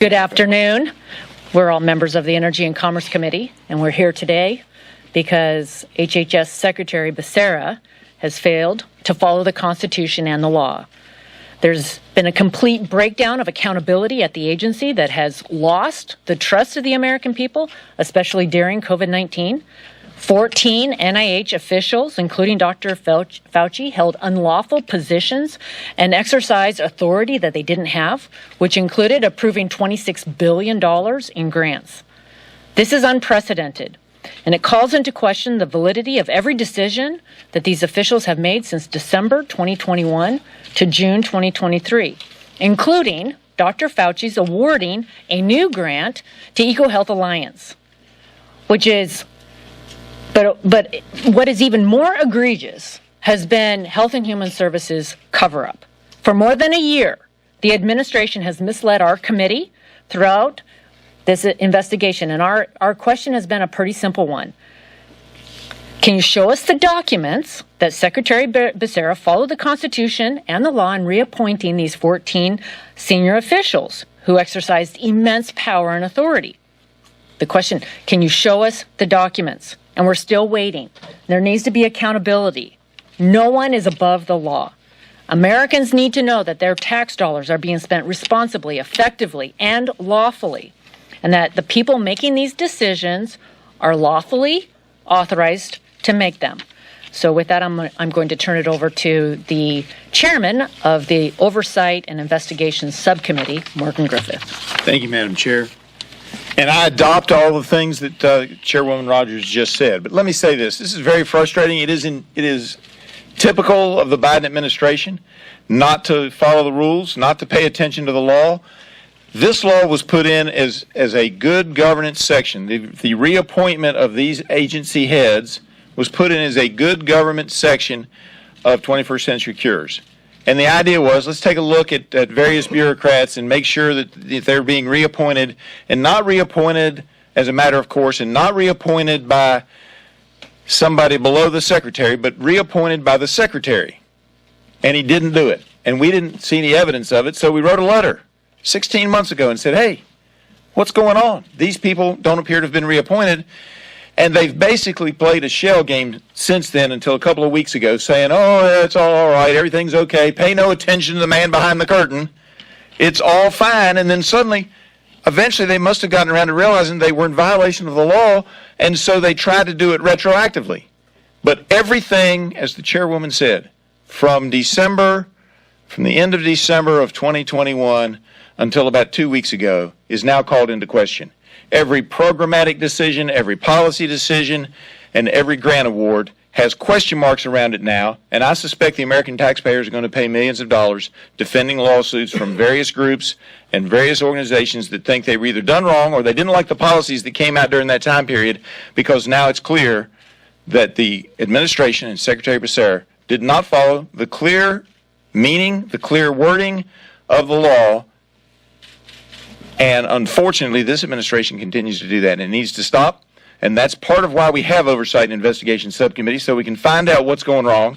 Good afternoon. We're all members of the Energy and Commerce Committee, and we're here today because HHS Secretary Becerra has failed to follow the Constitution and the law. There's been a complete breakdown of accountability at the agency that has lost the trust of the American people, especially during COVID-19. 14 NIH officials, including Dr. Fauci, held unlawful positions and exercised authority that they didn't have, which included approving $26 billion in grants. This is unprecedented, and it calls into question the validity of every decision that these officials have made since December 2021 to June 2023, including Dr. Fauci's awarding a new grant to EcoHealth Alliance, But what is even more egregious has been Health and Human Services cover-up. For more than a year, the administration has misled our committee throughout this investigation, and our question has been a pretty simple one. Can you show us the documents that Secretary Becerra followed the Constitution and the law in reappointing these 14 senior officials who exercised immense power and authority? The question, can you show us the documents? And we're still waiting. There needs to be accountability. No one is above the law. Americans need to know that their tax dollars are being spent responsibly, effectively, and lawfully, and that the people making these decisions are lawfully authorized to make them. So with that, I'm going to turn it over to the chairman of the Oversight and Investigations Subcommittee, Morgan Griffith. Thank you, Madam Chair. And I adopt all the things that Chairwoman Rodgers just said. But let me say this. This is very frustrating. It is typical of the Biden administration not to follow the rules, not to pay attention to the law. This law was put in as a good governance section. The reappointment of these agency heads was put in as a good government section of 21st Century Cures. And the idea was, let's take a look at various bureaucrats and make sure that they're being reappointed, and not reappointed as a matter of course, and not reappointed by somebody below the secretary, but reappointed by the secretary. And he didn't do it. And we didn't see any evidence of it, so we wrote a letter 16 months ago and said, hey, what's going on? These people don't appear to have been reappointed. And they've basically played a shell game since then until a couple of weeks ago, saying, oh, it's all right, everything's okay, pay no attention to the man behind the curtain, it's all fine. And then suddenly, eventually they must have gotten around to realizing they were in violation of the law, and so they tried to do it retroactively. But everything, as the chairwoman said, from the end of December of 2021 until about 2 weeks ago, is now called into question. Every programmatic decision, every policy decision, and every grant award has question marks around it now, and I suspect the American taxpayers are going to pay millions of dollars defending lawsuits from various groups and various organizations that think they were either done wrong or they didn't like the policies that came out during that time period, because now it's clear that the administration and Secretary Becerra did not follow the clear meaning, the clear wording of the law. And unfortunately, this administration continues to do that, and it needs to stop. And that's part of why we have Oversight and Investigation Subcommittee, so we can find out what's going wrong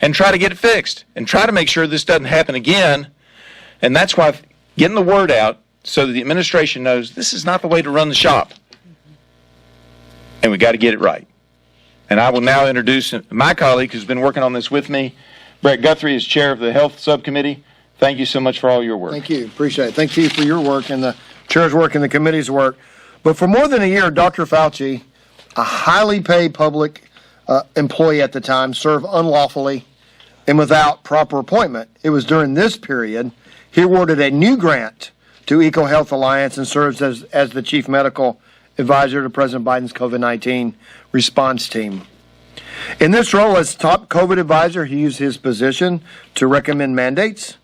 and try to get it fixed and try to make sure this doesn't happen again. And that's why getting the word out so that the administration knows this is not the way to run the shop. And we got to get it right. And I will now introduce my colleague who's been working on this with me. Brett Guthrie is chair of the Health Subcommittee. Thank you so much for all your work. Thank you. Appreciate it. Thank you for your work and the chair's work and the committee's work. But for more than a year, Dr. Fauci, a highly paid public employee at the time, served unlawfully and without proper appointment. It was during this period he awarded a new grant to EcoHealth Alliance and serves as the chief medical advisor to President Biden's COVID-19 response team. In this role as top COVID advisor, he used his position to recommend mandates.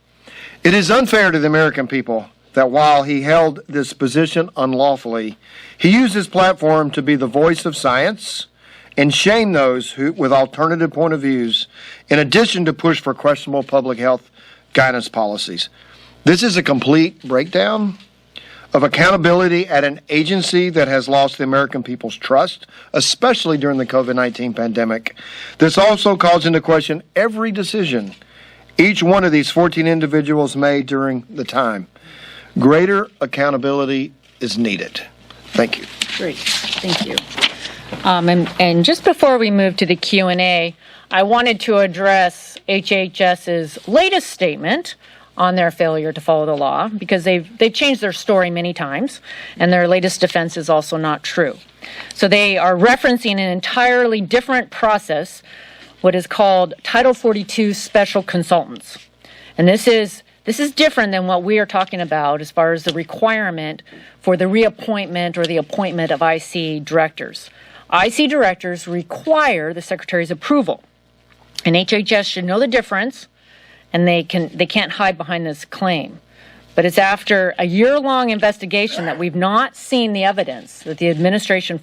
It is unfair to the American people that while he held this position unlawfully, he used his platform to be the voice of science and shame those who with alternative point of views, in addition to push for questionable public health guidance policies. This is a complete breakdown of accountability at an agency that has lost the American people's trust, especially during the COVID-19 pandemic. This also calls into question every decision each one of these 14 individuals made during the time. Greater accountability is needed. Thank you. Great, thank you. And just before we move to the Q&A, I wanted to address HHS's latest statement on their failure to follow the law, because they've changed their story many times, and their latest defense is also not true. So they are referencing an entirely different process, what is called Title 42 special consultants. And this is different than what we are talking about as far as the requirement for the reappointment or the appointment of IC directors. IC directors require the Secretary's approval, and HHS should know the difference, and they can't hide behind this claim. But it's after a year-long investigation that we've not seen the evidence that the administration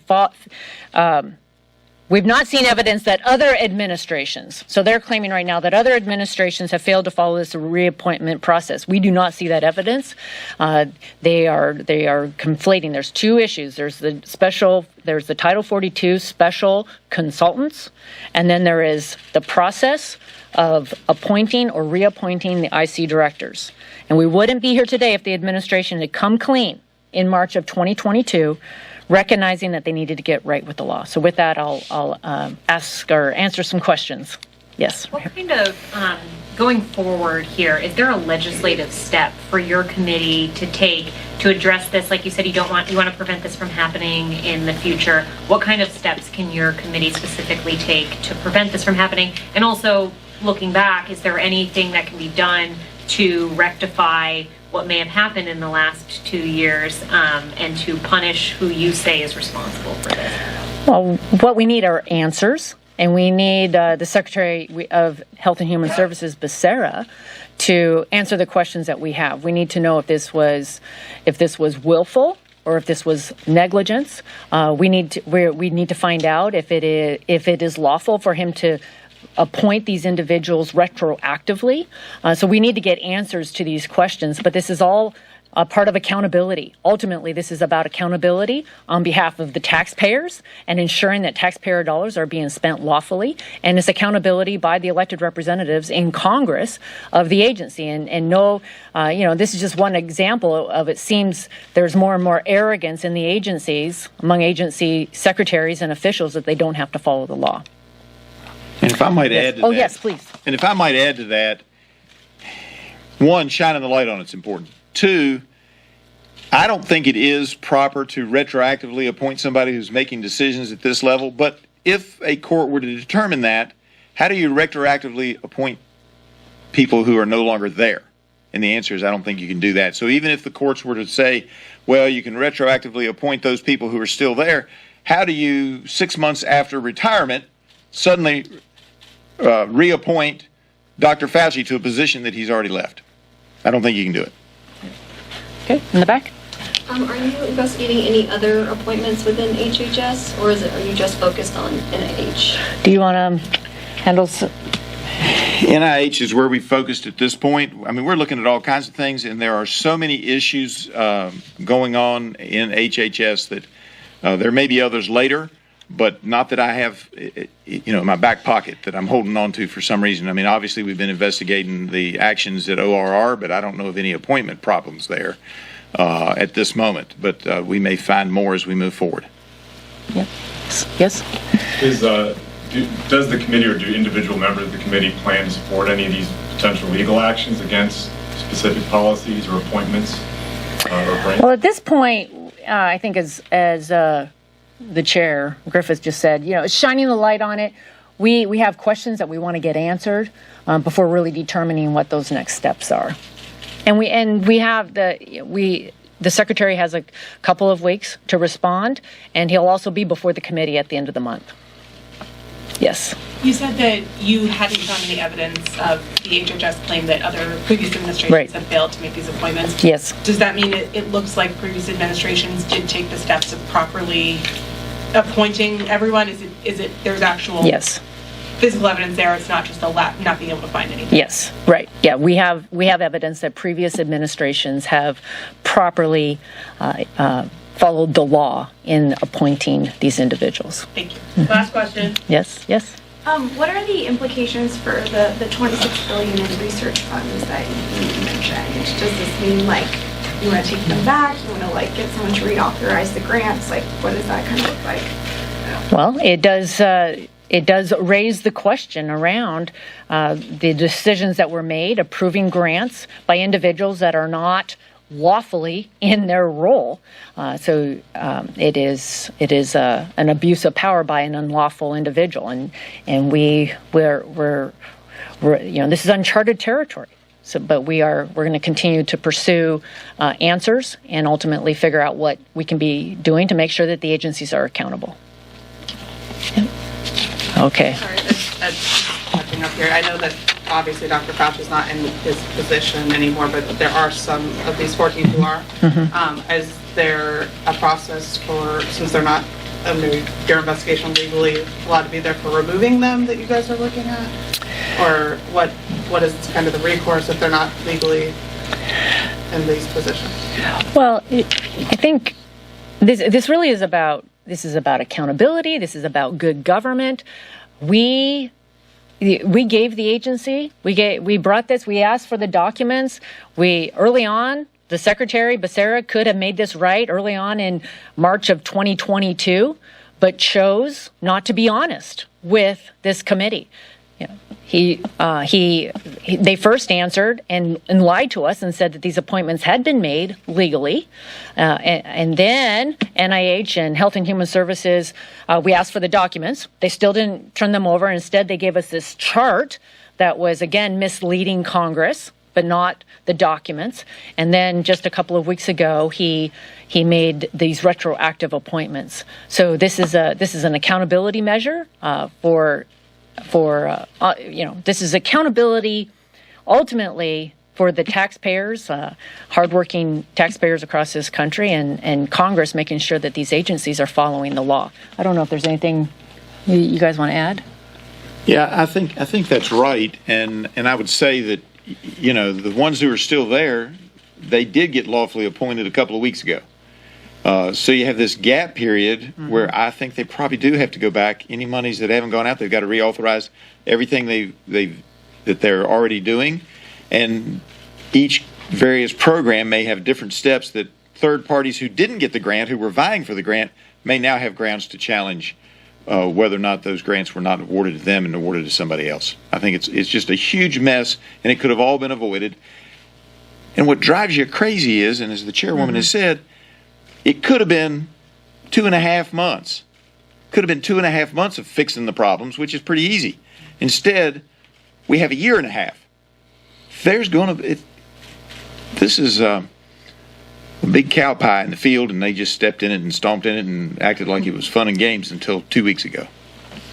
we've not seen evidence that other administrations, so they're claiming right now that other administrations have failed to follow this reappointment process. We do not see that evidence. They are conflating. There's two issues. There's the Title 42 special consultants, and then there is the process of appointing or reappointing the IC directors. And we wouldn't be here today if the administration had come clean in March of 2022, recognizing that they needed to get right with the law. So with that, I'll ask or answer some questions. Yes. What kind of, going forward here, is there a legislative step for your committee to take to address this? Like you said, you want to prevent this from happening in the future. What kind of steps can your committee specifically take to prevent this from happening? And also, looking back, is there anything that can be done to rectify what may have happened in the last 2 years, and to punish who you say is responsible for this? Well, what we need are answers, and we need the Secretary of Health and Human Services, Becerra, to answer the questions that we have. We need to know if this was willful or if this was negligence. We need to find out if it is lawful for him to appoint these individuals retroactively. So we need to get answers to these questions, but this is all a part of accountability. Ultimately, this is about accountability on behalf of the taxpayers and ensuring that taxpayer dollars are being spent lawfully, and it's accountability by the elected representatives in Congress of the agency. And no, this is just one example of it seems there's more and more arrogance in the agencies, among agency secretaries and officials, that they don't have to follow the law. And if I might add to that. Oh, yes, please. And if I might add to that, one, shining the light on it's important. Two, I don't think it is proper to retroactively appoint somebody who's making decisions at this level. But if a court were to determine that, how do you retroactively appoint people who are no longer there? And the answer is I don't think you can do that. So even if the courts were to say, well, you can retroactively appoint those people who are still there, how do you, 6 months after retirement, suddenly reappoint Dr. Fauci to a position that he's already left? I don't think you can do it. Okay, in the back. Are you investigating any other appointments within HHS, or are you just focused on NIH? Do you want to handle? NIH is where we focused at this point. I mean, we're looking at all kinds of things, and there are so many issues going on in HHS that there may be others later, but not that I have, in my back pocket that I'm holding on to for some reason. I mean, obviously we've been investigating the actions at ORR, but I don't know of any appointment problems there at this moment. But we may find more as we move forward. Yeah. Yes. Does the committee or do individual members of the committee plan to support any of these potential legal actions against specific policies or appointments or branches? Well, at this point, I think as the chair, Griffith, just said, shining the light on it. We have questions that we want to get answered before really determining what those next steps are. And the secretary has a couple of weeks to respond, and he'll also be before the committee at the end of the month. Yes. You said that you hadn't found any evidence of the HHS claim that other previous administrations have failed to make these appointments. Yes. Does that mean it looks like previous administrations did take the steps of properly appointing everyone? Is it there's actual physical evidence there? It's not just a not being able to find anything. Yes. Right. Yeah. We have evidence that previous administrations have properly followed the law in appointing these individuals. Thank you. Last question. Yes. What are the implications for the $26 billion in research funds that you mentioned? Does this mean you want to take them back, you want to like get someone to reauthorize the grants, like what does that kind of look like? Well, it does raise the question around the decisions that were made approving grants by individuals that are not lawfully in their role. So it is an abuse of power by an unlawful individual, and we're this is uncharted territory. So, but we're going to continue to pursue answers and ultimately figure out what we can be doing to make sure that the agencies are accountable. Yep. Okay. Sorry, stepping up here. I know that obviously Dr. Fauci is not in his position anymore, but there are some of these 14 who are. Mm-hmm. Is there a process for, since they're not under your investigation legally allowed to be there, for removing them that you guys are looking at? Or what is kind of the recourse if they're not legally in these positions? Well, I think this really is about accountability. This is about good government. We gave the agency, we brought this, we asked for the documents. Early on, the Secretary Becerra could have made this right early on in March of 2022, but chose not to be honest with this committee. They first answered and lied to us and said that these appointments had been made legally. And then NIH and Health and Human Services, we asked for the documents. They still didn't turn them over. Instead, they gave us this chart that was, again, misleading Congress, but not the documents. And then just a couple of weeks ago, he made these retroactive appointments. So this is an accountability measure this is accountability ultimately for the taxpayers, hardworking taxpayers across this country, and Congress making sure that these agencies are following the law. I don't know if there's anything you guys want to add. Yeah, I think that's right, and I would say that the ones who are still there, they did get lawfully appointed a couple of weeks ago. So you have this gap period where I think they probably do have to go back. Any monies that haven't gone out, they've got to reauthorize everything that they're already doing. And each various program may have different steps that third parties who didn't get the grant, who were vying for the grant, may now have grounds to challenge whether or not those grants were not awarded to them and awarded to somebody else. I think it's just a huge mess, and it could have all been avoided. And what drives you crazy is, and as the chairwoman has said, it could have been 2.5 months. Could have been 2.5 months of fixing the problems, which is pretty easy. Instead, we have 1.5 years. This is a big cow pie in the field, and they just stepped in it and stomped in it and acted like it was fun and games until 2 weeks ago.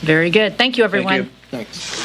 Very good. Thank you, everyone. Thank you. Thanks.